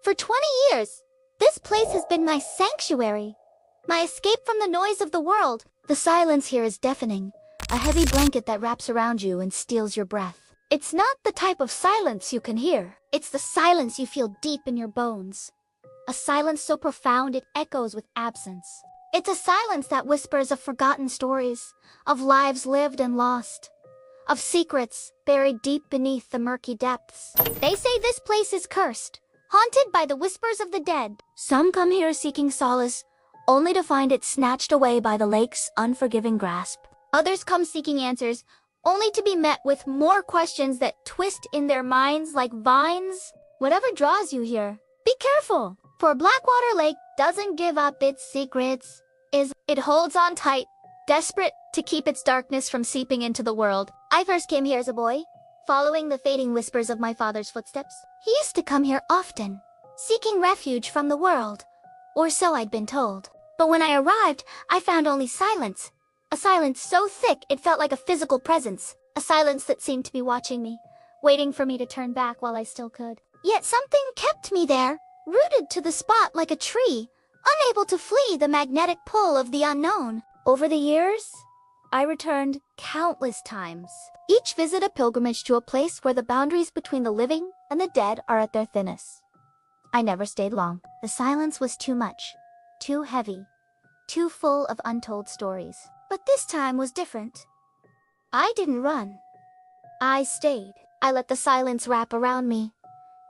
For 20 years, this place has been my sanctuary, my escape from the noise of the world. The silence here is deafening, a heavy blanket that wraps around you and steals your breath. It's not the type of silence you can hear. It's the silence you feel deep in your bones. A silence so profound it echoes with absence. It's a silence that whispers of forgotten stories, of lives lived and lost, of secrets buried deep beneath the murky depths. They say this place is cursed, haunted by the whispers of the dead. Some come here seeking solace, only to find it snatched away by the lake's unforgiving grasp. Others come seeking answers, only to be met with more questions that twist in their minds like vines. Whatever draws you here, be careful, for Blackwater Lake doesn't give up its secrets. It holds on tight, desperate to keep its darkness from seeping into the world. I first came here as a boy, following the fading whispers of my father's footsteps. He used to come here often, seeking refuge from the world, or so I'd been told. But when I arrived, I found only silence. A silence so thick it felt like a physical presence. A silence that seemed to be watching me, waiting for me to turn back while I still could. Yet something kept me there, rooted to the spot like a tree, unable to flee the magnetic pull of the unknown. Over the years, I returned countless times. Each visit a pilgrimage to a place where the boundaries between the living and the dead are at their thinnest. I never stayed long. The silence was too much, too heavy, too full of untold stories. But this time was different. I didn't run. I stayed. I let the silence wrap around me,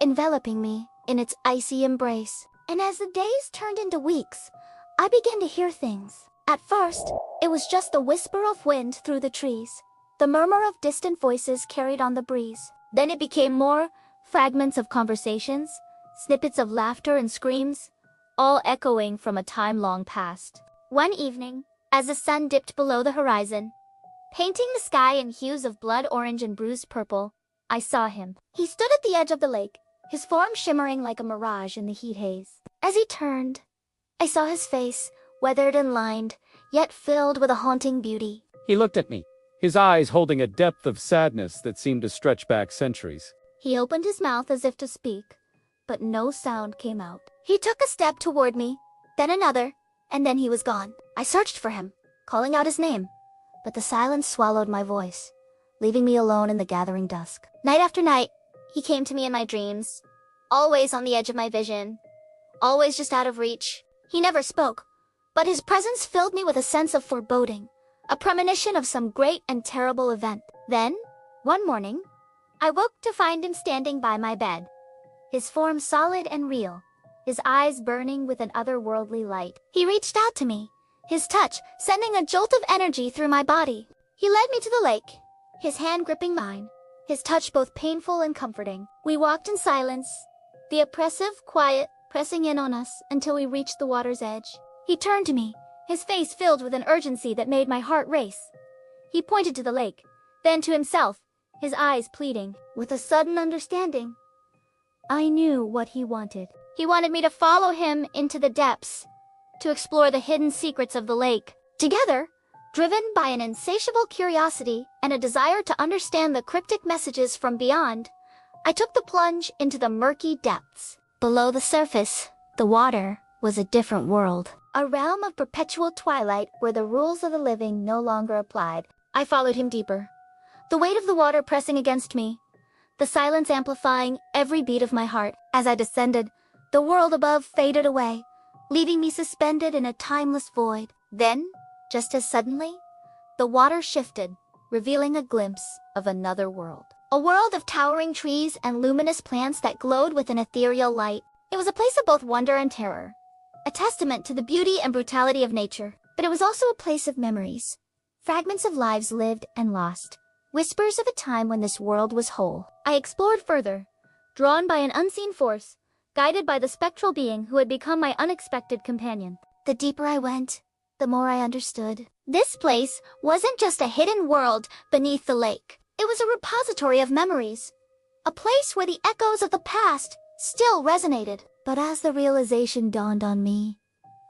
enveloping me in its icy embrace. And as the days turned into weeks, I began to hear things. At first, it was just the whisper of wind through the trees, the murmur of distant voices carried on the breeze. Then it became more fragments of conversations, snippets of laughter and screams, all echoing from a time long past. One evening, as the sun dipped below the horizon, painting the sky in hues of blood orange and bruised purple, I saw him. He stood at the edge of the lake, his form shimmering like a mirage in the heat haze. As he turned, I saw his face, weathered and lined, yet filled with a haunting beauty. He looked at me, his eyes holding a depth of sadness that seemed to stretch back centuries. He opened his mouth as if to speak, but no sound came out. He took a step toward me, then another, and then he was gone. I searched for him, calling out his name, but the silence swallowed my voice, leaving me alone in the gathering dusk. Night after night, he came to me in my dreams, always on the edge of my vision, always just out of reach. He never spoke, but his presence filled me with a sense of foreboding, a premonition of some great and terrible event. Then, one morning, I woke to find him standing by my bed, his form solid and real, his eyes burning with an otherworldly light. He reached out to me, his touch sending a jolt of energy through my body. He led me to the lake, his hand gripping mine, his touch both painful and comforting. We walked in silence, the oppressive quiet pressing in on us until we reached the water's edge. He turned to me, his face filled with an urgency that made my heart race. He pointed to the lake, then to himself, his eyes pleading. With a sudden understanding, I knew what he wanted. He wanted me to follow him into the depths, to explore the hidden secrets of the lake. Together, driven by an insatiable curiosity and a desire to understand the cryptic messages from beyond, I took the plunge into the murky depths. Below the surface, the water was a different world, a realm of perpetual twilight where the rules of the living no longer applied. I followed him deeper, the weight of the water pressing against me, the silence amplifying every beat of my heart. As I descended, the world above faded away, leaving me suspended in a timeless void. Then, just as suddenly, the water shifted, revealing a glimpse of another world. A world of towering trees and luminous plants that glowed with an ethereal light. It was a place of both wonder and terror, a testament to the beauty and brutality of nature. But it was also a place of memories, fragments of lives lived and lost, whispers of a time when this world was whole. I explored further, drawn by an unseen force, guided by the spectral being who had become my unexpected companion. The deeper I went, the more I understood. This place wasn't just a hidden world beneath the lake. It was a repository of memories, a place where the echoes of the past still resonated. But as the realization dawned on me,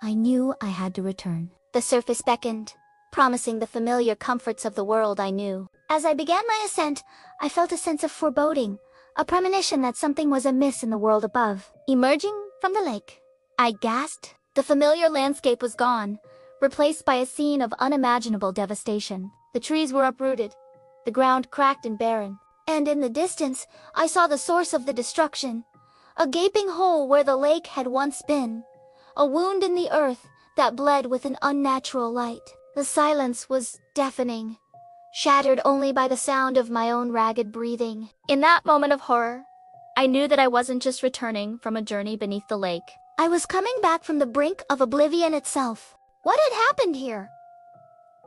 I knew I had to return. The surface beckoned, promising the familiar comforts of the world I knew. As I began my ascent, I felt a sense of foreboding, a premonition that something was amiss in the world above. Emerging from the lake, I gasped. The familiar landscape was gone, replaced by a scene of unimaginable devastation. The trees were uprooted, the ground cracked and barren, and in the distance, I saw the source of the destruction, a gaping hole where the lake had once been, a wound in the earth that bled with an unnatural light. The silence was deafening, shattered only by the sound of my own ragged breathing. In that moment of horror, I knew that I wasn't just returning from a journey beneath the lake. I was coming back from the brink of oblivion itself. What had happened here?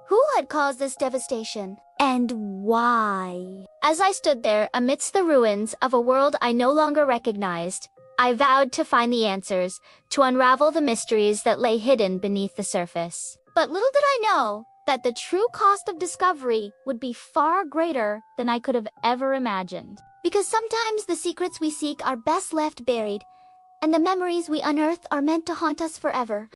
Who had caused this devastation? And why? As I stood there amidst the ruins of a world I no longer recognized, I vowed to find the answers, to unravel the mysteries that lay hidden beneath the surface. But little did I know that the true cost of discovery would be far greater than I could have ever imagined. Because sometimes the secrets we seek are best left buried, and the memories we unearth are meant to haunt us forever.